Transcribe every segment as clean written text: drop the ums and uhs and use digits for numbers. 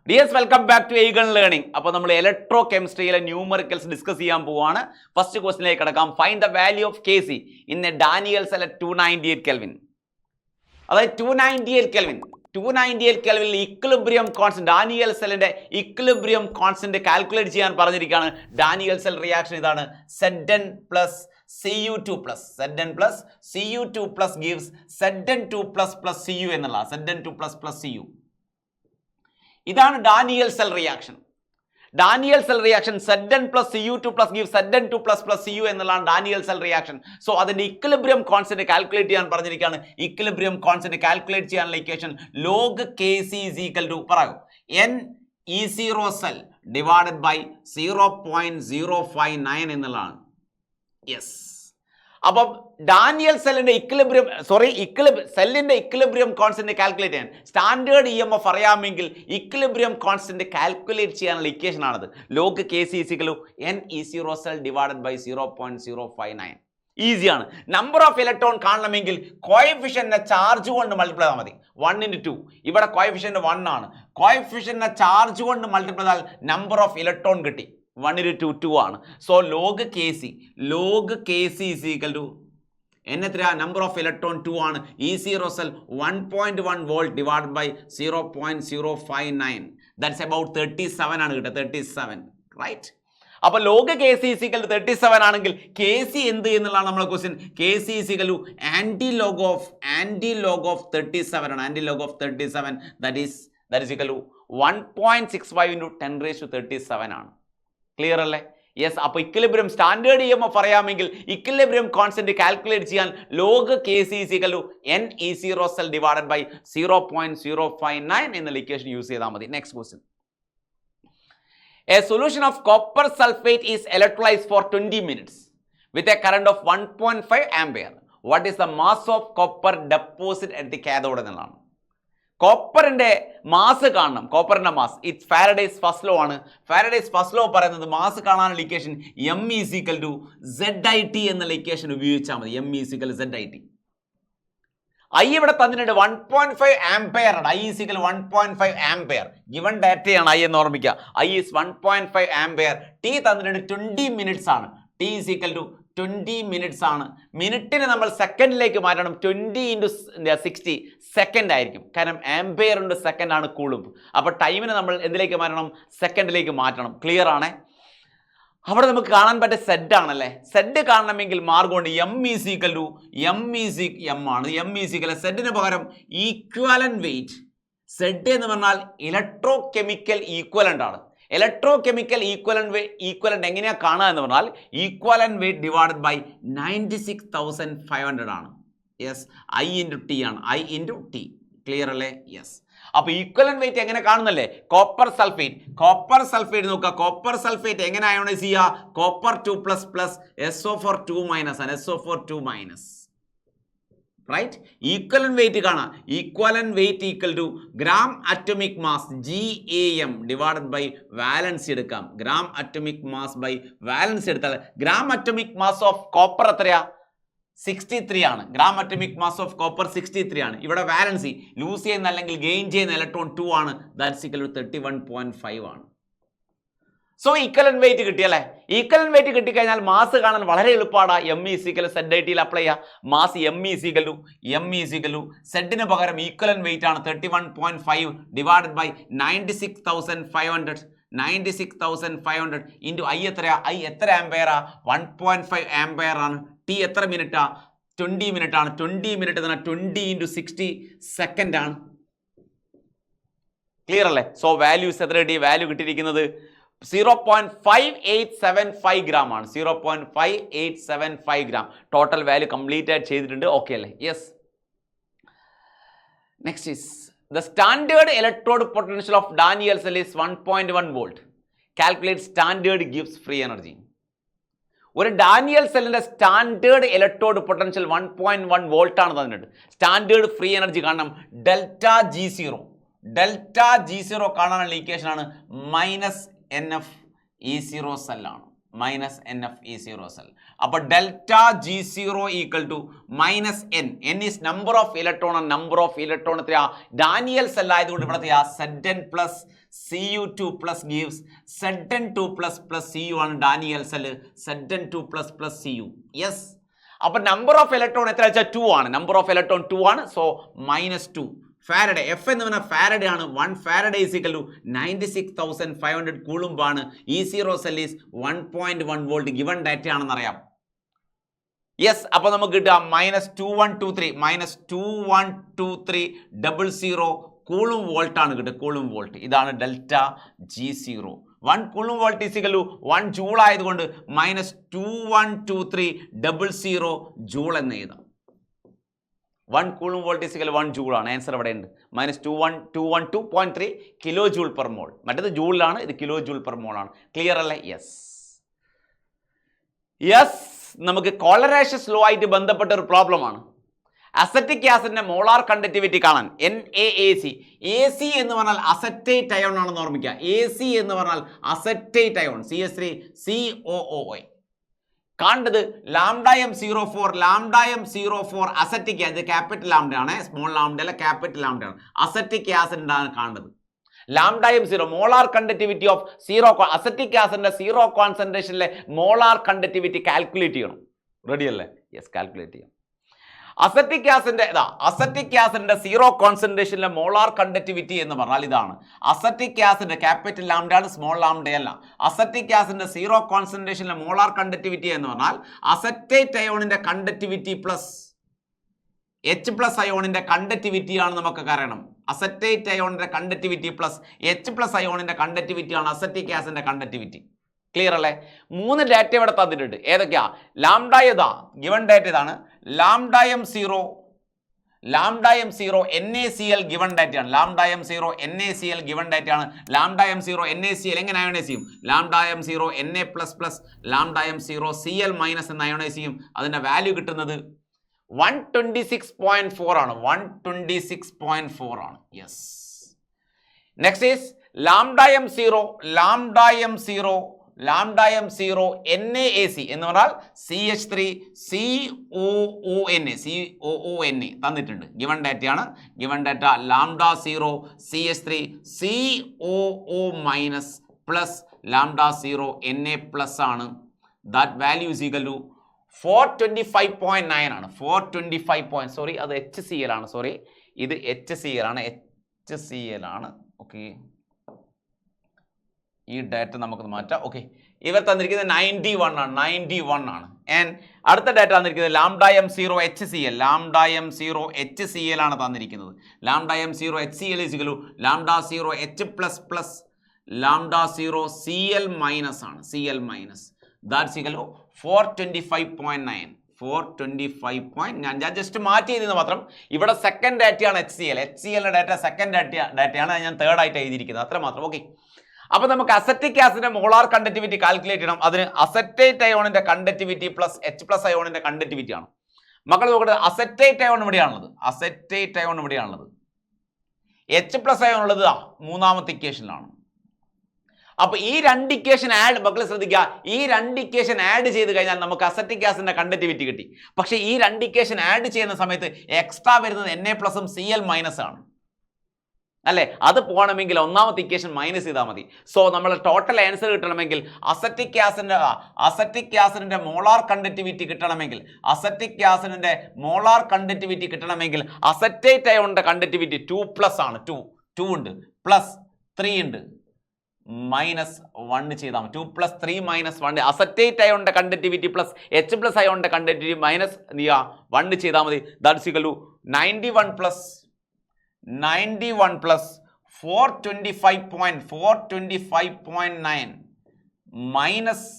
Dears welcome back to Eagon learning. അപ്പോൾ നമ്മൾ electro കെമിസ്ട്രിയിലെ numericals discuss ചെയ്യാൻ പോവാണ്. ഫസ്റ്റ് ക്വസ്റ്റിലേക്ക് കിടക്കാം. Find the value of K C in A Daniel cell at 298 kelvin. അതായത് 298 kelvin equilibrium constant, Daniel സെല്ലിന്റെ equilibrium constant calculate ചെയ്യാൻ പറഞ്ഞിരിക്കുകയാണ്. Daniel cell reaction ഇതാണ്. Zn plus Cu2 plus Zn plus Cu2 plus gives Zn2 plus Cu എന്നുള്ള Zn2 plus Cu. ഇതാണ് Daniell cell reaction. Daniell cell reaction Zn plus Cu2 plus gives Zn2 plus Cu എന്നുള്ളതാണ് Daniell cell reaction. So അതിന്റെ equilibrium constant calculate ചെയ്യാൻ പറഞ്ഞിരിക്കുകയാണ്. Equilibrium constant calculate ചെയ്യാനുള്ള equation log Kc is equal to പറയൂ n E0 cell divided by 0.059 എന്നുള്ളതാണ്. Yes, അപ്പം Daniell സെല്ലിന്റെ സെല്ലിന്റെ ഇക്വിലിബ്രിയം കോൺസ്റ്റന്റ് കാൽക്കുലേറ്റ് ചെയ്യാൻ സ്റ്റാൻഡേർഡ് EMF അറിയാമെങ്കിൽ ഇക്വിലിബ്രിയം കോൺസ്റ്റന്റ് കാൽക്കുലേറ്റ് ചെയ്യാനുള്ള ഇക്വേഷൻ ആണത്. Log Kc = n E0 cell divided by 0.059. ഈസിയാണ്. നമ്പർ ഓഫ് ഇലക്ട്രോൺ കാണണമെങ്കിൽ കോഎഫിഷ്യന്റിനെ ചാർജ് കൊണ്ട് മൾട്ടിപ്ലൈ ചെയ്താൽ മതി. 1 × 2. ഇവിടെ കോഎഫിഷ്യന്റ് 1 ആണ്. കോഎഫിഷ്യന്റിനെ ചാർജ് കൊണ്ട് മൾട്ടിപ്ലൈ ചെയ്താൽ നമ്പർ ഓഫ് ഇലക്ട്രോൺ കിട്ടി. 1 × 2 ആണ്. So log Kc is equal to n എത്രയാ? നമ്പർ ഓഫ് ഇലക്ട്രോൺ 2 ആണ്. E0 cell 1.1 volt divide by 0.059. That's about 37 ആണ് കിട്ടുക. 37, റൈറ്റ്? അപ്പോൾ log Kc is equal to 37 ആണെങ്കിൽ Kc എന്ത് എന്നുള്ളതാണ് നമ്മളെ question. Kc is equal to anti log of 37 ആണ്. Anti log of 37 that is equal to 1.65 × 10⁻37 ആണ്. ക്ലിയർ അല്ലേ? യെസ്. അപ്പോൾ ഇക്വിലിബ്രിയം സ്റ്റാൻഡേർഡ് EMF അറിയാമെങ്കിൽ ഇക്വിലിബ്രിയം കോൺസ്റ്റന്റ് കാൽക്കുലേറ്റ് ചെയ്യാൻ log Kc is equal to n E0 cell divided by 0.059 എന്നുള്ള equation use ചെയ്താൽ മതി. Next question. A solution of copper sulfate is electrolyzed for 20 minutes with a current of 1.5 ampere. What is the mass of copper deposit at the cathode എന്നുള്ളതാണ്. കോപ്പറിന്റെ mass കാണണം. കോപ്പറിന്റെ mass it's Faraday's first law ആണ്. Faraday's first law പറയുന്നത് mass കാണാനുള്ള equation m is equal to ZIT എന്നുള്ള equation ഉപയോഗിച്ചാൽ മതി. m is equal to ZIT. I ഇവിടെ തന്നിട്ടുണ്ട് 1.5 ആംപെയർ ആണ്. I is equal to 1.5 ampere. Given ഡാറ്റയാണ് I എന്ന് ഓർമ്മിക്കുക. I is 1.5 ampere. T തന്നിട്ടുണ്ട് 20 മിനിറ്റ്സ് ആണ്. T is equal to 20 minutes ആണ്. മിനിറ്റിനെ നമ്മൾ സെക്കൻഡിലേക്ക് മാറ്റണം. 20 × 60 സെക്കൻഡ് ആയിരിക്കും. കാരണം ആംപെയർ ഉണ്ട്, സെക്കൻഡ് ആണ് കൂളും. അപ്പോൾ ടൈമിനെ നമ്മൾ എന്തിലേക്ക് മാറ്റണം? സെക്കൻഡിലേക്ക് മാറ്റണം. ക്ലിയർ ആണേ? അവിടെ നമുക്ക് കാണാൻ പറ്റിയ സെഡ് ആണല്ലേ. സെഡ് കാണണമെങ്കിൽ മാർഗമുണ്ട്. m is equal to m ആണ്. m is equal to സെഡിന് പകരം ഈക്വലന്റ് വെയിറ്റ്. സെഡ് എന്ന് പറഞ്ഞാൽ ഇലക്ട്രോ കെമിക്കൽ ഈക്വലന്റ് ആണ്. ഇലക്ട്രോ കെമിക്കൽ ഈക്വലന്റ് എങ്ങനെയാ കാണുക എന്ന് പറഞ്ഞാൽ ഈക്വലന്റ് വെയിറ്റ് ഡിവൈഡഡ് ബൈ 96,500 ആണ്. യെസ്, I × T ആണ്. I × T. ക്ലിയർ അല്ലേ? യെസ്. അപ്പോൾ ഈക്വലന്റ് വെയിറ്റ് എങ്ങനെ കാണുന്നല്ലേ? കോപ്പർ സൾഫേറ്റ് നോക്കുക. കോപ്പർ സൾഫേറ്റ് എങ്ങനെ അയോണൈസ് ചെയ്യുക? കോപ്പർ 2+ SO4 2- ആണ്. SO4 2-, right? ഈക്വലന്റ് വെയിറ്റ് കാണാം. Equivalent weight equal to gram atomic mass GAM divided by valence എടുക്കാം. Gram atomic mass by valence എടുത്താൽ gram atomic mass of copper എത്രയാ? 63 ആണ്. Gram atomic mass of copper 63 ആണ്. ഇവിടെ valency loose ചെയ്യുന്ന അല്ലെങ്കിൽ gain ചെയ്യുന്ന ഇലക്ട്രോൺ 2 ആണ്. ദാറ്റ്സ് ഈക്വൽ ടു 31.5 ആണ്. സോ ഈക്വലന്റ് വെയിറ്റ് കിട്ടിയല്ലേ? ഈക്വലന്റ് വെയിറ്റ് കിട്ടിക്കഴിഞ്ഞാൽ മാസ് കാണാൻ വളരെ എളുപ്പമാണ്. m is equal to ZIT apply ചെയ്യുക. Mass m is equal to സെഡിന് പകരം ഈക്വലന്റ് വെയിറ്റ് ആണ് 31.5 ഡിവൈഡഡ് ബൈ 96,500. 96,500 ഇൻറ്റു I എത്രയാ? I എത്ര ആംപെയറാ? 1.5 ആംപെയർ ആണ്. T എത്ര മിനിറ്റാ? 20 മിനിറ്റ് ആണ്. 20 മിനിറ്റ് എന്ന് പറഞ്ഞാൽ 20 × 60 സെക്കൻഡ് ആണ്. ക്ലിയർ അല്ലേ? സോ വാല്യൂസ് എത്ര കിട്ടി? വാല്യൂ കിട്ടിയിരിക്കുന്നത് 0.5875 ഗ്രാം ആണ്. 0.5875 ഗ്രാം ടോട്ടൽ വാല്യൂ കംപ്ലീറ്റ് ആയിട്ട് ചെയ്തിട്ടുണ്ട്. ഓക്കെ അല്ലേ? Yes. Next is the standard electrode potential of Daniel cell is 1.1 volt. Calculate standard gives free energy. ഒരു ഡാനിയൽ സെല്ലിന്റെ സ്റ്റാൻഡേർഡ് ഇലക്ട്രോഡ് പൊട്ടൻഷ്യൽ 1.1 വോൾട്ട് ആണ് തന്നിട്ടുണ്ട്. സ്റ്റാൻഡേർഡ് ഫ്രീ എനർജി കാണണം. Delta G0 കാണാനുള്ള equation ആണ് -NF E0 സെൽ ആണ്. -NF E0 cell. അപ്പോൾ delta G0 equal to -N. N is number of electron. Number of electron എത്രയാ? ഡാനിയൽ സെൽ ആയതുകൊണ്ട് ഇവിടെ Zn plus Cu2 plus gives Zn2 plus Cu ആണ് Daniell cell. Zn2 plus Cu. Yes. അപ്പൊ number of electron എത്ര വെച്ചാൽ 2 ആണ്. Number of ഇലക്ട്രോൺ 2 ആണ്. So -2 Faraday. എഫ് എന്ന് പറഞ്ഞാൽ ഫാരഡേ ആണ്. 1 Faraday is equal to 96,500 coulomb ആണ്. E0 cell is 1.1 volt. Given data ആണെന്ന് അറിയാം. യെസ്. അപ്പൊ നമുക്ക് കിട്ടുക -2123 കൂളും വോൾട്ട് ആണ് കിട്ടുക. Coulomb volt. ഇതാണ് delta G0. 1 coulomb volt is equal to 1 joule ആയതുകൊണ്ട് -212300 ജൂൾ എന്ന് എഴുതാം. 1 coulomb volt is equal 1 joule ആണ്. ആൻസർ അവിടെ ഉണ്ട്. -212.3 കിലോ ജൂൾ പെർ മോൾ. മറ്റേത് ജൂളിലാണ്, ഇത് കിലോ ജൂൾ പെർ മോൾ ആണ്. ക്ലിയർ അല്ലേ? യെസ്. യെസ്. നമുക്ക് കോളറേഷ്യസ് ലോ ആയിട്ട് ബന്ധപ്പെട്ട ഒരു പ്രോബ്ലമാണ്. അസറ്റിക് ആസിഡിന്റെ മോളാർ കണ്ടക്ടിവിറ്റി കാണാൻ NaAC. AC എന്ന് പറഞ്ഞാൽ അസറ്റേറ്റ് അയോൺ ആണെന്ന് ഓർമ്മിക്കുക. AC എന്ന് പറഞ്ഞാൽ അസറ്റേറ്റ് അയോൺ. CH3COOI. കാണേണ്ടത് λm04 അസറ്റിക്. അത് ക്യാപിറ്റൽ ലാംഡ ആണ്, സ്മോൾ ലാംഡ അല്ല, ക്യാപിറ്റൽ ലാംഡ ആണ്. അസറ്റിക് ആസിഡ് ആണ് കാണേണ്ടത്. λm0 molar conductivity of acetic ആസിഡിന്റെ 0 കോൺസെൻട്രേഷനിലെ മോളാർ കണ്ടക്ടിവിറ്റി കാൽക്കുലേറ്റ് ചെയ്യണം. റെഡി അല്ലേ? യെസ്. കാൽക്കുലേറ്റ് ചെയ്യാം. അസറ്റിക് ആസിഡിന്റെ 0 കോൺസെൻട്രേഷനിലെ മോളാർ കണ്ടക്ടിവിറ്റി എന്ന് പറഞ്ഞാൽ ഇതാണ്. അസറ്റിക് ആസിഡ് ക്യാപിറ്റൽ ലാംഡ ആണ്, സ്മോൾ ലാംഡ അല്ല. അസറ്റിക് ആസിഡിന്റെ 0 കോൺസെൻട്രേഷനിലെ മോളാർ കണ്ടക്ടിവിറ്റി എന്ന് പറഞ്ഞാൽ അസറ്റേറ്റ് അയോണിന്റെ കണ്ടക്ടിവിറ്റി പ്ലസ് H+ അയോണിന്റെ കണ്ടക്ടിവിറ്റി ആണ് നമുക്ക് അറിയണം. അസറ്റേറ്റ് അയോണിന്റെ കണ്ടക്ടിവിറ്റി പ്ലസ് H+ അയോണിന്റെ കണ്ടക്ടിവിറ്റി ആണ് അസറ്റിക് ആസിഡിന്റെ കണ്ടക്ടിവിറ്റി. ക്ലിയർ അല്ലേ? 3 ഡാറ്റ ഇവിടെ തന്നിട്ടുണ്ട്. ഏതൊക്കെയാ? ലാംഡ ഇതാ, ഗിവൺ ഡാറ്റ ഇതാണ്. λm0 NaCl ഗിവൺ ഡാറ്റയാണ്. λm0 NaCl ഗിവൺ ഡാറ്റയാണ്. λm0 NaCl എങ്ങനെ അയോണൈസ് ചെയ്യും? λm0 Na++ λm0 Cl- എന്ന് അയോണൈസ് ചെയ്യും. അതിന്റെ വാല്യൂ കിട്ടുന്നത് 126.4 ആണ്. 126.4 ആണ്. Yes. Next is λm0 NaAC എന്ന് പറഞ്ഞാൽ CH3COONA തന്നിട്ടുണ്ട്. ഗിവൺ ഡാറ്റയാണ്. Given data λ0 CH3COO- plus λ0 Na+ ആണ്. That value is equal to 425.9 ആണ്. 425 സോറി, അത് HCl ആണ്. സോറി, ഇത് HCl ആണ്. HCl ആണ്. ഓക്കെ, ഈ ഡാറ്റ നമുക്ക് മാറ്റാം. ഓക്കെ, ഇവർ തന്നിരിക്കുന്നത് 91 ആണ്. 91 ആണ്. ആൻഡ് അടുത്ത ഡാറ്റ തന്നിരിക്കുന്നത് λm0 HCl. λm0 HCl ആണ് തന്നിരിക്കുന്നത്. λm0 HCl is equal to λ0 H++ λ0 Cl- ആണ്. Cl- that's equal to 425.9. 425. ഞാൻ ജസ്റ്റ് മാറ്റി ചെയ്തെന്ന് മാത്രം. ഇവിടെ സെക്കൻഡ് ഡാറ്റയാണ് HCl. HClന്റെ ഡാറ്റ സെക്കൻഡ് ഡാറ്റയാണ്. ഞാൻ തേർഡ് ആയിട്ട് എഴുതിയിരിക്കുന്നത്, അത്ര മാത്രം. ഓക്കെ, അപ്പോൾ നമുക്ക് അസറ്റിക് ആസിഡിന്റെ മോളാർ കണ്ടക്ടിവിറ്റി കാൽക്കുലേറ്റ് ചെയ്യണം. അതിന് അസറ്റേറ്റ് അയോണിന്റെ കണ്ടക്ടിവിറ്റി പ്ലസ് H+ അയോണിന്റെ കണ്ടക്ടിവിറ്റി ആണ്. മക്കൾ നോക്കട്ടെ, അസറ്റേറ്റ് അയോൺ ഇവിടെയാണുള്ളത്. അസറ്റേറ്റ് അയോൺ ഇവിടെയാണുള്ളത്. H+ അയോൺ ഉള്ളത് മൂന്നാമത്തെ ഇക്വേഷനിലാണ്. അപ്പോൾ ഈ 2 ഇക്വേഷൻ ആഡ്, മക്കൾ ശ്രദ്ധിക്കുക, ഈ 2 ഇക്വേഷൻ ആഡ് ചെയ്ത് കഴിഞ്ഞാൽ നമുക്ക് അസറ്റിക് ആസിഡിന്റെ കണ്ടക്ടിവിറ്റി കിട്ടി. പക്ഷേ ഈ 2 ഇക്വേഷൻ ആഡ് ചെയ്യുന്ന സമയത്ത് എക്സ്ട്രാ വരുന്നത് Na+ഉം Cl- ആണ് അല്ലേ? അത് പോകണമെങ്കിൽ ഒന്നാമത്തെ ഇക്വേഷൻ മൈനസ് ചെയ്താൽ മതി. സോ നമ്മൾ ടോട്ടൽ ആൻസർ കിട്ടണമെങ്കിൽ അസറ്റിക് ആസിഡിന്റെ മോളാർ കണ്ടക്ടിവിറ്റി കിട്ടണമെങ്കിൽ അസറ്റേറ്റ് അയോണിന്റെ കണ്ടക്ടിവിറ്റി 2+ ആണ്. 2 ഉണ്ട്, പ്ലസ് 3 ഉണ്ട്, -1 ചെയ്താൽ മതി. 2 + 3 - 1. അസറ്റേറ്റ് അയോണിന്റെ കണ്ടക്ടിവിറ്റി പ്ലസ് H+ അയോണിന്റെ കണ്ടക്ടിവിറ്റി -1 ചെയ്താൽ മതി. That's equal to 91 plus 425.9 minus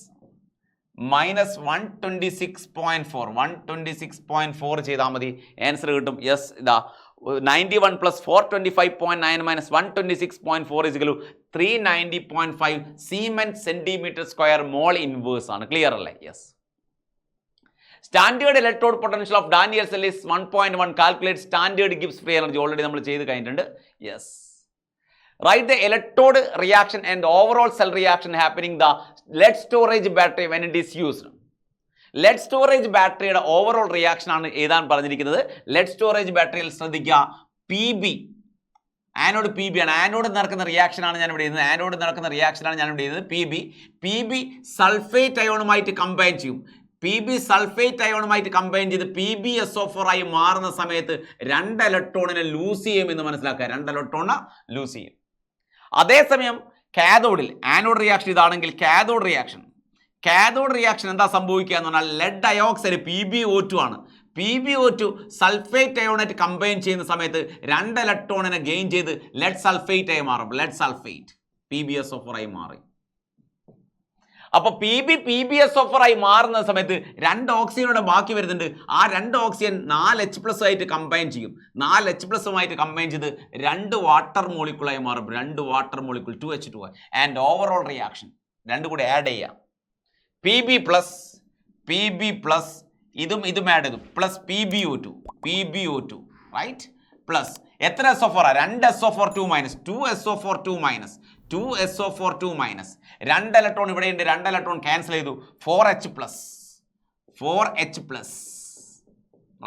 126.4 ചെയ്താൽ മതി. ആൻസർ കിട്ടും. യെസ്, ഇതാ 91 plus 425.9 minus 126.4 is equal to 390.5 siemens centimetre square mole inverse ആണ്. ക്ലിയർ അല്ലേ? Yes. Standard electrode potential of Daniel cell is 1.1. Calculate standard Gibbs free energy. Already നമ്മൾ ചെയ്ത് കഴിഞ്ഞിട്ടുണ്ട്. Yes. Write the electrode reaction and overall cell reaction happening the lead storage battery when it is used. Lead storage ബാറ്ററിയുടെ overall reaction ആണ് എഴുതാൻ പറഞ്ഞിരിക്കുന്നത്. Lead storage ബാറ്ററിയിൽ ശ്രദ്ധിക്കുക, PB anode P B ആണ്. ആനോഡ് നടക്കുന്ന റിയാക്ഷനാണ് ഞാൻ ഇവിടെ ചെയ്യുന്നത്. ആനോഡ് നടക്കുന്ന റിയാക്ഷനാണ് ഞാൻ ഇവിടെ ചെയ്യുന്നത്. പി ബി സൾഫേറ്റ് അയോണുമായിട്ട് കമ്പൈൻ ചെയ്യും. പി ബി സൾഫേറ്റ് അയോണുമായിട്ട് കമ്പൈൻ ചെയ്ത് PbSO4 ആയി മാറുന്ന സമയത്ത് 2 ഇലക്ട്രോണിനെ ലൂസ് ചെയ്യും എന്ന് മനസ്സിലാക്കുക. 2 ഇലക്ട്രോണിനെ ലൂസ് ചെയ്യും. അതേസമയം കാഥോഡിൽ ആനോഡ് റിയാക്ഷൻ ഇതാണെങ്കിൽ കാഥോഡ് റിയാക്ഷൻ എന്താ സംഭവിക്കുക എന്ന് പറഞ്ഞാൽ ലെഡ് അയോക്സൈഡ് PbO2 ആണ്. PbO2 സൾഫേറ്റ് അയോണായിട്ട് കമ്പൈൻ ചെയ്യുന്ന സമയത്ത് 2 ഇലക്ട്രോണിനെ ഗെയിൻ ചെയ്ത് ലെഡ് സൾഫേറ്റ് ആയി മാറും. ലെഡ് സൾഫേറ്റ് PbSO4 ആയി മാറി. അപ്പോൾ PbSO4 ആയി മാറുന്ന സമയത്ത് 2 ഓക്സിജനോടെ ബാക്കി വരുന്നുണ്ട്. ആ 2 ഓക്സിജൻ 4H+ ആയിട്ട് കമ്പൈൻ ചെയ്യും. 4H+ആയിട്ട് കമ്പൈൻ ചെയ്ത് 2 വാട്ടർ മോളിക്യൂളായി മാറും. 2 water molecule 2H2 and overall reaction 2 കൂടി ആഡ് ചെയ്യാം. PB പ്ലസ് ഇതും ആഡ് ചെയ്തു പ്ലസ് PbO2 റൈറ്റ് പ്ലസ് എത്ര SO4 2 SO4 2 minus 2 SO4 minus 2 electron ഇവിടെയുണ്ട്. 2 ഇലക്ട്രോൺ ക്യാൻസൽ ചെയ്തു. 4H+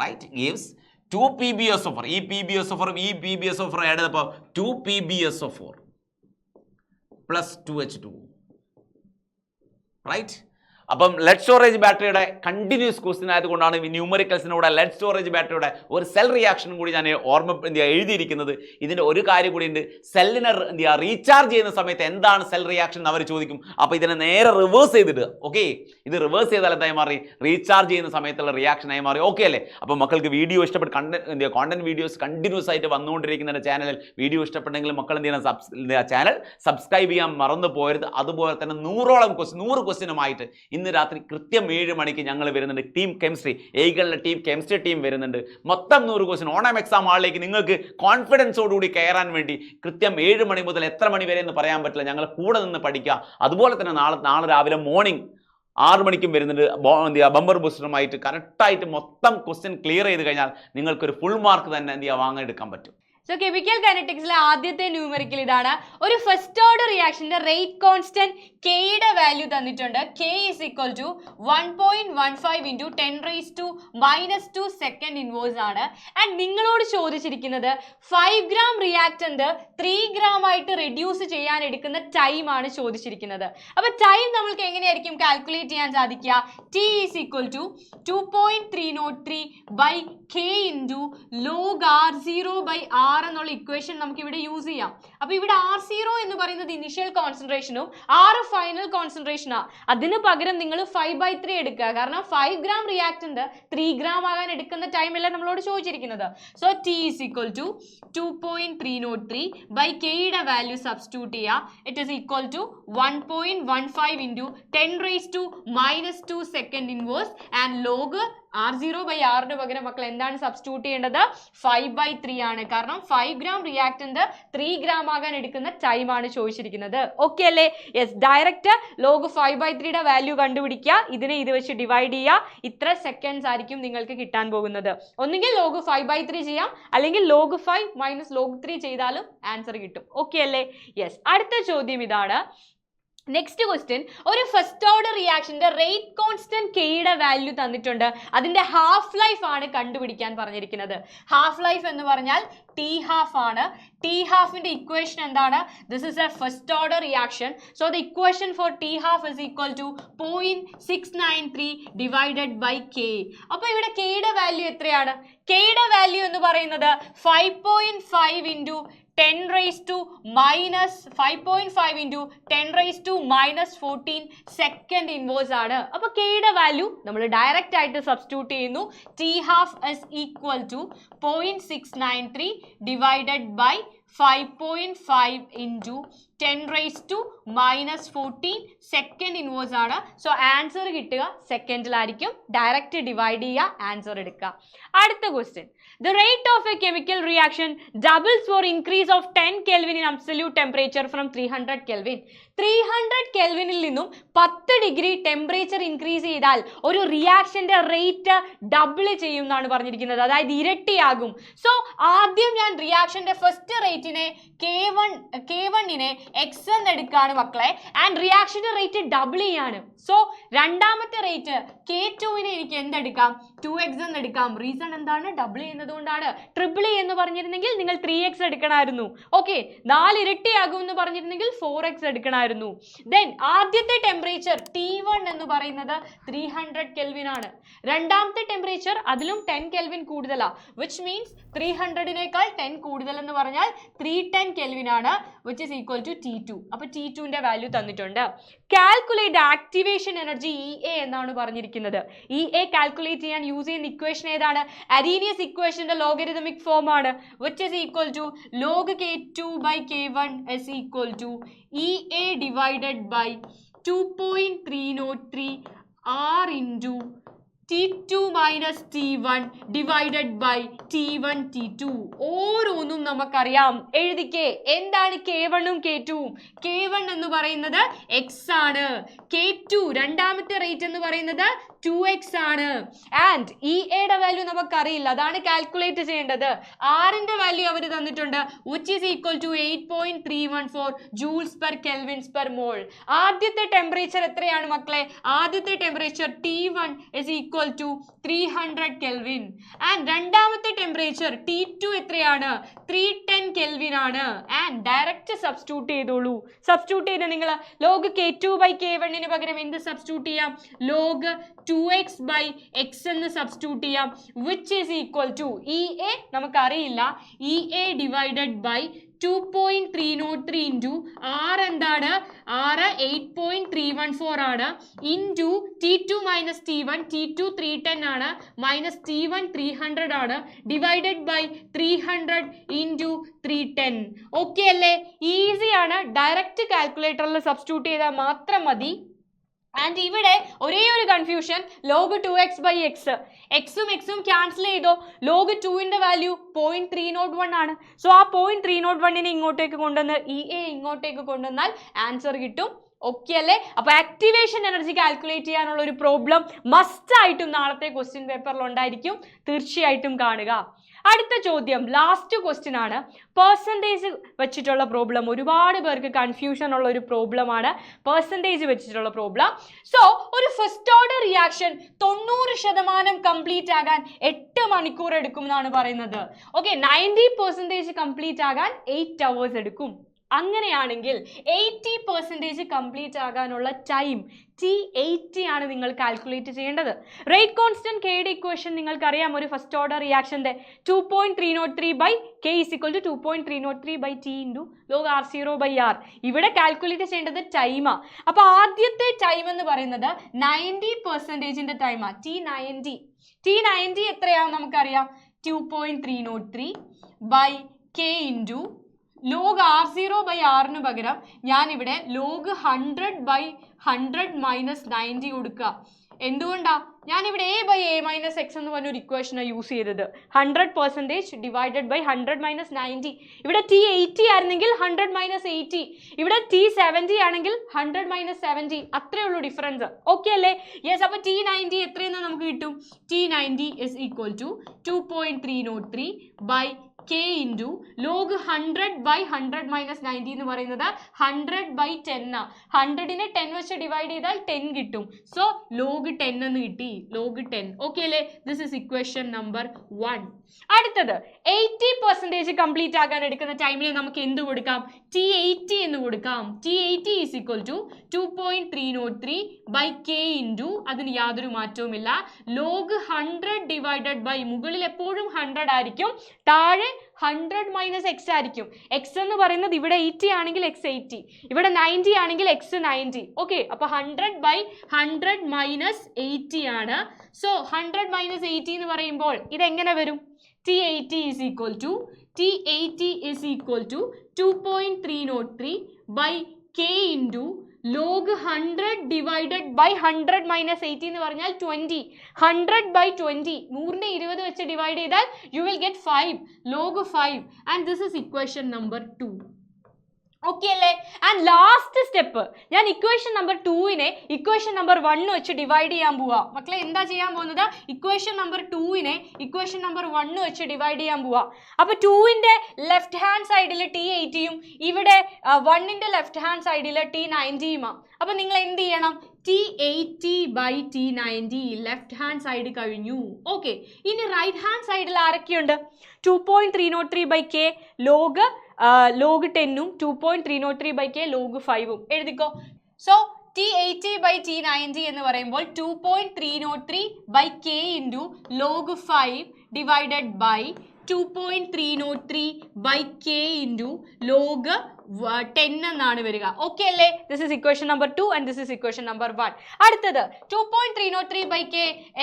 right gives 2 PbSO4. ഈ PbSO4 ആഡ് ചെയ്തപ്പോൾ 2 PbSO4 പ്ലസ് 2H2 റൈറ്റ്. അപ്പം ലെഡ് സ്റ്റോറേജ് ബാറ്ററിയുടെ കണ്ടിന്യൂസ് ക്വസ്റ്റ്യൻ ആയതുകൊണ്ടാണ് ന്യൂമറിക്കൽസിനൂടെ ലെഡ് സ്റ്റോറേജ് ബാറ്ററിയുടെ ഒരു സെൽ റിയാക്ഷനും കൂടി ഞാൻ എഴുതിയിരിക്കുന്നത്. ഇതിൻ്റെ ഒരു കാര്യം കൂടി ഉണ്ട്. സെല്ലിനെ റീചാർജ് ചെയ്യുന്ന സമയത്ത് എന്താണ് സെൽ റിയാക്ഷൻ എന്ന് അവർ ചോദിക്കും. അപ്പോൾ ഇതിനെ നേരെ റിവേഴ്സ് ചെയ്തിടുക. ഓക്കെ, ഇത് റിവേഴ്സ് ചെയ്താൽ എന്തായി മാറി? റീചാർജ് ചെയ്യുന്ന സമയത്തുള്ള റിയാക്ഷനായി മാറി. ഓക്കെ അല്ലേ? അപ്പോൾ മക്കൾക്ക് വീഡിയോ ഇഷ്ടപ്പെട്ട് കോണ്ടന്റ് വീഡിയോസ് കണ്ടിന്യൂസ് ആയിട്ട് വന്നുകൊണ്ടിരിക്കുന്ന ചാനലിൽ വീഡിയോ ഇഷ്ടപ്പെട്ടെങ്കിൽ മക്കൾ എന്ത് ചെയ്യണം? ചാനൽ സബ്സ്ക്രൈബ് ചെയ്യാൻ മറന്നു പോകരുത്. അതുപോലെ തന്നെ 100 ക്വസ്റ്റ്യനുമായിട്ട് ഇന്ന് രാത്രി കൃത്യം 7 മണിക്ക് ഞങ്ങൾ വരുന്നുണ്ട്. ടീം കെമിസ്ട്രി ഏകളുടെ കെമിസ്ട്രി ടീം വരുന്നുണ്ട്. മൊത്തം 100 ക്വസ്റ്റ്യൻ ഓണം എക്സാം ഹാളിലേക്ക് നിങ്ങൾക്ക് കോൺഫിഡൻസോടുകൂടി കയറാൻ വേണ്ടി കൃത്യം 7 മണി മുതൽ എത്ര മണി വരെ എന്ന് പറയാൻ പറ്റില്ല. ഞങ്ങൾ കൂടെ നിന്ന് പഠിക്കുക. അതുപോലെ തന്നെ നാളെ രാവിലെ മോർണിംഗ് 6 മണിക്കും വരുന്നുണ്ട്. ബമ്പർ ബൂസ്റ്ററുമായിട്ട് കറക്റ്റായിട്ട് മൊത്തം ക്വസ്റ്റ്യൻ ക്ലിയർ ചെയ്ത് കഴിഞ്ഞാൽ നിങ്ങൾക്കൊരു ഫുൾ മാർക്ക് തന്നെ വാങ്ങാനെടുക്കാൻ പറ്റും. സോ കെമിക്കൽ കൈനറ്റിക്സിലെ ആദ്യത്തെ ന്യൂമറിക്കൽ ഇതാണ്. ഒരു ഫസ്റ്റ് ഓർഡർ റിയാക്ഷന്റെ റേറ്റ് കോൺസ്റ്റന്റ് കെയുടെ വാല്യൂ തന്നിട്ടുണ്ട്. K is equal to 1.15 into 10⁻⁻² second inverse ആണ്. ആൻഡ് നിങ്ങളോട് ചോദിച്ചിരിക്കുന്നത് 5 ഗ്രാം റിയാക്ടന്റ് 3 ഗ്രാം ആയിട്ട് റെഡ്യൂസ് ചെയ്യാൻ എടുക്കുന്ന ടൈം ആണ് ചോദിച്ചിരിക്കുന്നത്. അപ്പോൾ ടൈം നമ്മൾക്ക് എങ്ങനെയായിരിക്കും കാൽക്കുലേറ്റ് ചെയ്യാൻ സാധിക്കുക? T is equal to 2.303 by K into log R0 by R എന്നുള്ള ഇക്വേഷൻ നമുക്ക് ഇവിടെ യൂസ് ചെയ്യാം. അപ്പോൾ ഇവിടെ R0 എന്ന് പറയുന്നത് ഇനിഷ്യൽ കോൺസെൻട്രേഷനും R ഫൈനൽ കോൺസെൻട്രേഷനാ. അതിന് പകരം നിങ്ങൾ 5/3 എടുക്കുക. കാരണം 5 ഗ്രാം റിയാക്ടന്റ് 3 ഗ്രാം ആകാൻ എടുക്കുന്ന ടൈം അല്ലേ നമ്മളോട് ചോദിച്ചിരിക്കുന്നത്. So T is equal to 2.303 by K യുടെ വാല്യൂ സബ്സ്റ്റിറ്റ്യൂട്ട് ചെയ്യുക. It is equal to 1.15 into 10⁻⁻² second inverse and log R0 by R ന് പകരം മക്കൾ എന്താണ് സബ്സ്റ്റിറ്റ്യൂട്ട് ചെയ്യേണ്ടത്? 5/3 ആണ്. കാരണം 5 ഗ്രാം റിയാക്ടന്റ് 3 ഗ്രാം ആകാൻ എടുക്കുന്ന ടൈം ആണ് ചോദിച്ചിരിക്കുന്നത്. ഓക്കെ അല്ലേ? യെസ്, ഡയറക്റ്റ് ലോഗ് 5/3യുടെ വാല്യൂ കണ്ടുപിടിക്കുക. ഇതിനെ ഇത് വെച്ച് ഡിവൈഡ് ചെയ്യുക. ഇത്ര സെക്കൻഡ്സ് ആയിരിക്കും നിങ്ങൾക്ക് കിട്ടാൻ പോകുന്നത്. ഒന്നുകിൽ ലോഗ് 5/3 ചെയ്യാം, അല്ലെങ്കിൽ ലോഗ് 5 മൈനസ് ലോഗ് 3 ചെയ്താലും ആൻസർ കിട്ടും. ഓക്കെ അല്ലേ? യെസ്, അടുത്ത ചോദ്യം ഇതാണ്. നെക്സ്റ്റ് ക്വസ്റ്റ്യൻ, ഒരു ഫസ്റ്റ് ഓർഡർ റിയാക്ഷന്റെ റേറ്റ് കോൺസ്റ്റന്റ് കെയുടെ വാല്യൂ തന്നിട്ടുണ്ട്. അതിന്റെ ഹാഫ് ലൈഫ് ആണ് കണ്ടുപിടിക്കാൻ പറഞ്ഞിരിക്കുന്നത്. ഹാഫ് ലൈഫ് എന്ന് പറഞ്ഞാൽ T½ ആണ്. T½ ഇക്വേഷൻ എന്താണ്? This is a first order reaction. So the equation for T½ is equal to 0.693 divided by K. അപ്പോൾ ഇവിടെ കെയുടെ വാല്യൂ എത്രയാണ്? കെയുടെ വാല്യൂ എന്ന് പറയുന്നത് 5.5 into 5.5 into 10⁻⁻14 സെക്കൻഡ് ഇൻവേഴ്സ് ആണ്. അപ്പോൾ കെയുടെ വാല്യൂ നമ്മൾ ഡയറക്റ്റ് ആയിട്ട് സബ്സ്റ്റിറ്റ്യൂട്ട് ചെയ്യുന്നു. T½ is equal to 0.693 divided by 5.5 into 10⁻⁻14 second inverse ആണ്. സോ ആൻസർ കിട്ടുക സെക്കൻഡിലായിരിക്കും. ഡയറക്റ്റ് ഡിവൈഡ് ചെയ്യുക, ആൻസർ എടുക്കുക. അടുത്ത question, the rate of a chemical reaction doubles for increase of 10 Kelvin in absolute temperature from 300 Kelvin. 300 കെൽവിനിൽ നിന്നും 10 degree temperature increase ചെയ്താൽ ഒരു റിയാക്ഷന്റെ rate double ചെയ്യും എന്നാണ് പറഞ്ഞിരിക്കുന്നത്. അതായത് ഇരട്ടിയാകും. സോ ആദ്യം ഞാൻ റിയാക്ഷന്റെ ഫസ്റ്റ് റേറ്റിനെ K1നെ X എന്ന് എടുക്കുകയാണ് മക്കളെ. ആൻഡ് റിയാക്ഷന്റെ റേറ്റ് ഡബിൾ ചെയ്യാണ്. സോ രണ്ടാമത്തെ റേറ്റ് K2നെ എനിക്ക് എന്തെടുക്കാം? 2x എന്ന് എടുക്കാം. റീസൺ എന്താണ്? ഡബിൾ ചെയ്യുന്നത് കൊണ്ടാണ്. ട്രിപ്പിൾ എന്ന് പറഞ്ഞിരുന്നെങ്കിൽ നിങ്ങൾ 3x എടുക്കണമായിരുന്നു. ഓക്കെ, 4 ഇരട്ടിയാകും എന്ന് പറഞ്ഞിരുന്നെങ്കിൽ 4x എടുക്കണമായിരുന്നു. ദെൻ ആദ്യത്തെ ടെമ്പറേച്ചർ T1 എന്ന് പറയുന്നത് 300 കെൽവിൻ ആണ്. രണ്ടാമത്തെ ടെമ്പറേച്ചർ അതിലും 10 കെൽവിൻ കൂടുതലാ, വിച്ച് മീൻസ് 300നേക്കാൾ 10 കൂടുതൽ എന്ന് പറഞ്ഞാൽ 310 കെൽവിൻ ആണ്, which is equal to T2. അപ്പോൾ T2ന്റെ വാല്യൂ തന്നിട്ടുണ്ട്. കാൽക്കുലേറ്റ് ആക്ടിവേഷൻ എനർജി EA എന്നാണ് പറഞ്ഞിരിക്കുന്നത്. EA കാൽക്കുലേറ്റ് ചെയ്യാൻ യൂസ് ചെയ്യുന്ന ഇക്വേഷൻ ഏതാണ്? അരീനിയസ് ഇക്വേഷന്റെ ലോഗരിതമിക് ഫോം ആണ്, which is equal to log K2 by K1 is equal to EA divided by 2.303 R into T2 minus T1 divided by T1 T2. ഓരോന്നും നമുക്കറിയാം. എഴുതിക്കേ, എന്താണ് K1ഉം K2ഉം? K1 എന്ന് പറയുന്നത് x ആണ്, K2 രണ്ടാമത്തെ റേറ്റ് എന്ന് പറയുന്നത് 2x ആണ്. ആൻഡ് EAയുടെ വാല്യൂ നമുക്കറിയില്ല, അതാണ് കാൽക്കുലേറ്റ് ചെയ്യേണ്ടത്. Rന്റെ വാല്യൂ അവർ തന്നിട്ടുണ്ട്, which is equal to 8.314 joules per kelvins per mole. ആദ്യത്തെ ടെമ്പറേച്ചർ എത്രയാണ് മക്കളെ? ആദ്യത്തെ temperature T1 is equal to 300 Kelvin. And രണ്ടാമത്തെ ടെമ്പറേച്ചർ T2 എത്രയാണ്? 310 Kelvin ആണ്. ആൻഡ് ഡയറക്റ്റ് സബ്സ്റ്റിറ്റ്യൂട്ട് ചെയ്തോളൂ. സബ്സ്റ്റിറ്റ്യൂട്ട് ചെയ്ത് നിങ്ങൾ ലോഗ് K2 by K1 പകരം എന്ത് സബ്സ്റ്റിറ്റ്യൂട്ട് ചെയ്യാം? ലോഗ് 2x by x എന്ന് സബ്സ്റ്റിറ്റ്യൂട്ട് ചെയ്യാം, which is equal to EA നമുക്കറിയില്ല, EA divided by 2.303 into R എന്താണ്? R 8.314 ആണ്, into T2 minus T1, T2 310 ആണ്, minus T1 300 ആണ്, divided by 300 into 310. ഓക്കെ അല്ലേ? ഈസി ആണ്, ഡയറക്റ്റ് കാൽക്കുലേറ്ററിൽ സബ്സ്റ്റിറ്റ്യൂട്ട് ചെയ്താൽ മാത്രം മതി. ആൻഡ് ഇവിടെ ഒരേ ഒരു confusion, log 2x by x, എക്സും എക്സും ക്യാൻസൽ ചെയ്തോ. ലോഗ് 2ന്റെ വാല്യൂ 0.301 ആണ്. സോ ആ 0.301 ഇങ്ങോട്ടേക്ക് കൊണ്ടുവന്ന് EA ഇങ്ങോട്ടേക്ക് കൊണ്ടുവന്നാൽ ആൻസർ കിട്ടും. ഓക്കെ അല്ലേ? അപ്പൊ ആക്ടിവേഷൻ എനർജി കാൽക്കുലേറ്റ് ചെയ്യാനുള്ള ഒരു പ്രോബ്ലം മസ്റ്റ് ആയിട്ടും നാളത്തെ ക്വസ്റ്റ്യൻ പേപ്പറിൽ ഉണ്ടായിരിക്കും, തീർച്ചയായിട്ടും കാണുക. അടുത്ത ചോദ്യം ലാസ്റ്റ് ക്വസ്റ്റ്യൻ ആണ്. പെർസെൻറ്റേജ് വെച്ചിട്ടുള്ള പ്രോബ്ലം, ഒരുപാട് പേർക്ക് കൺഫ്യൂഷൻ ഉള്ള ഒരു പ്രോബ്ലം ആണ് പെർസെൻറ്റേജ് വെച്ചിട്ടുള്ള പ്രോബ്ലം. സോ ഒരു ഫസ്റ്റ് ഓർഡർ റിയാക്ഷൻ 90% കംപ്ലീറ്റ് ആകാൻ 8 മണിക്കൂർ എടുക്കും എന്നാണ് പറയുന്നത്. ഓക്കെ, 90% കംപ്ലീറ്റ് ആകാൻ 8 hours എടുക്കും. അങ്ങനെയാണെങ്കിൽ 80% കംപ്ലീറ്റ് ആകാനുള്ള ടൈം T80 ആണ് നിങ്ങൾ കാൽക്കുലേറ്റ് ചെയ്യേണ്ടത്. റേറ്റ് കോൺസ്റ്റന്റ് കെയുടെ ഇക്വേഷൻ നിങ്ങൾക്കറിയാം. ഒരു first order റിയാക്ഷന്റെ 2.303 by K is equal to 2.303 by T into log R0 by R. ഇവിടെ കാൽക്കുലേറ്റ് ചെയ്യേണ്ടത് ടൈമാ. അപ്പൊ ആദ്യത്തെ ടൈം എന്ന് പറയുന്നത് 90%ന്റെ ടൈമാ, T90 എത്രയാവും നമുക്കറിയാം? 2.303 by K into log R0 by R പകരം ഞാനിവിടെ log 100 by 100 minus 90 കൊടുക്കുക. എന്തുകൊണ്ടാ? ഞാനിവിടെ A by A minus x എന്ന് പറഞ്ഞൊരു ഇക്വേഷനാണ് യൂസ് ചെയ്തത്. 100% ഡിവൈഡഡ് ബൈ 100 minus 90. ഇവിടെ T80 ആയിരുന്നെങ്കിൽ 100 minus 80. ഇവിടെ T70 ആണെങ്കിൽ 100 minus 70. അത്രേ ഉള്ളൂ ഡിഫറൻസ്. ഓക്കെ അല്ലേ? യെസ്. അപ്പോൾ T90 എത്രയെന്ന് നമുക്ക് കിട്ടും? T90 is equal to 2.303 by K into log 100 by 100 minus 90 എന്ന് പറയുന്നത് 100 by 10 ആ. 100നെ 10 വെച്ച് ഡിവൈഡ് ചെയ്താൽ 10 കിട്ടും. സോ log 10 എന്ന് കിട്ടി, log 10. ഓക്കെ അല്ലേ? This is equation number 1. അടുത്തത് 80% കംപ്ലീറ്റ് ആകാൻ എടുക്കുന്ന ടൈമിൽ നമുക്ക് എന്ത് കൊടുക്കാം? T80 എന്ന് കൊടുക്കാം. T80 is equal to 2.303 by K into, അതിന് യാതൊരു മാറ്റവുമില്ല, log 100 divided by, മുകളിൽ എപ്പോഴും 100 ആയിരിക്കും, താഴെ 100 minus x ആയിരിക്കും. x എന്ന് പറയുന്നത് ഇവിടെ 80 ആണെങ്കിൽ x 80, ഇവിടെ 90 ആണെങ്കിൽ x 90. ഓക്കെ, അപ്പൊ 100 by 100 minus 80 ആണ്. സോ 100 minus 80 എന്ന് പറയുമ്പോൾ ഇതെങ്ങനെ വരും? T80 is equal to 2.303 by K into log 100 divided by 100 minus 80 എന്ന് പറഞ്ഞാൽ 20. 100 by 20, 100നെ 20 വെച്ച് ഡിവൈഡ് ചെയ്താൽ you will get 5, log 5, and this is equation number 2. Okay അല്ലേ? ആൻഡ് ലാസ്റ്റ് സ്റ്റെപ്പ്, ഞാൻ ഇക്വേഷൻ നമ്പർ 2നെ ഇക്വേഷൻ നമ്പർ 1 വെച്ച് ഡിവൈഡ് ചെയ്യാൻ പോവാ. മക്കളെ എന്താ ചെയ്യാൻ പോകുന്നത്? ഇക്വേഷൻ നമ്പർ 2നെ ഇക്വേഷൻ നമ്പർ 1 വെച്ച് ഡിവൈഡ് ചെയ്യാൻ പോവാ. അപ്പൊ 2ന്റെ ലെഫ്റ്റ് ഹാൻഡ് സൈഡിൽ T80യും ഇവിടെ 1ന്റെ ലെഫ്റ്റ് ഹാൻഡ് സൈഡിൽ T90യുമാ. അപ്പൊ നിങ്ങൾ എന്ത് ചെയ്യണം? T80/T90 ലെഫ്റ്റ് ഹാൻഡ് സൈഡ് കഴിഞ്ഞു. ഓക്കെ, ഇനി റൈറ്റ് ഹാൻഡ് സൈഡിൽ ആരൊക്കെയുണ്ട്? 2.303/k log 10ഉം 2.303/k log 5ഉം എഴുതിക്കോ. സോ T80/T90 എന്ന് പറയുമ്പോൾ 2.303/k into log 5 divided by 2.303/k into log 10 എന്നാണ് വരിക. ഓക്കെ അല്ലേ? This is equation number 2 and this is equation number 1. അടുത്തത് 2.303/k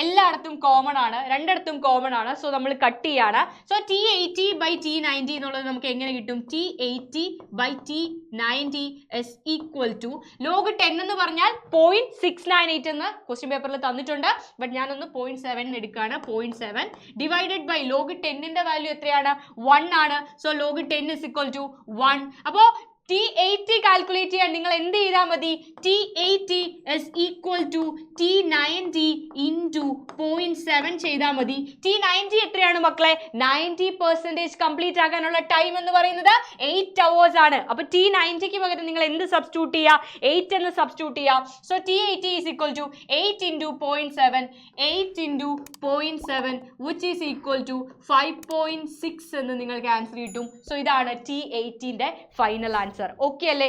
എല്ലായിടത്തും കോമൺ ആണ്, രണ്ടിടത്തും കോമൺ ആണ്. സോ നമ്മൾ കട്ട് ചെയ്യാണ്. സോ T80/T90 എന്നുള്ളത് നമുക്ക് എങ്ങനെ കിട്ടും? T80/T90 is equal to log 10 എന്ന് പറഞ്ഞാൽ 0.698 എന്ന് ക്വസ്റ്റ്യൻ പേപ്പറിൽ തന്നിട്ടുണ്ട്. ബട്ട് ഞാനൊന്ന് 0.7 എടുക്കുകയാണ്. 0.7 ഡിവൈഡഡ് ബൈ log 10ന്റെ വാല്യൂ എത്രയാണ്? 1 ആണ്. So log 10 is equal to 1. അപ്പോൾ T80 കാൽക്കുലേറ്റ് ചെയ്യാൻ നിങ്ങൾ എന്ത് ചെയ്താൽ മതി? T80 is equal to T90 into 0.7 ചെയ്താൽ മതി. T90 എത്രയാണ് മക്കളെ? 90% കംപ്ലീറ്റ് ആകാനുള്ള ടൈം എന്ന് പറയുന്നത് 8 hours ആണ്. അപ്പൊ T90ക്ക് പകരം നിങ്ങൾ എന്ത് സബ്സ്റ്റിറ്റ്യൂട്ട് ചെയ്യുക? 8 എന്ന് സബ്സ്റ്റിറ്റ്യൂട്ട് ചെയ്യുക. So T80 is equal to 8 into 0.7, 8 into 0.7 which is equal to 5.6 എന്ന് നിങ്ങൾക്ക് ആൻസർ കിട്ടും. സോ ഇതാണ് T80ന്റെ ഫൈനൽ ആൻസർ. ഓക്കെ അല്ലേ?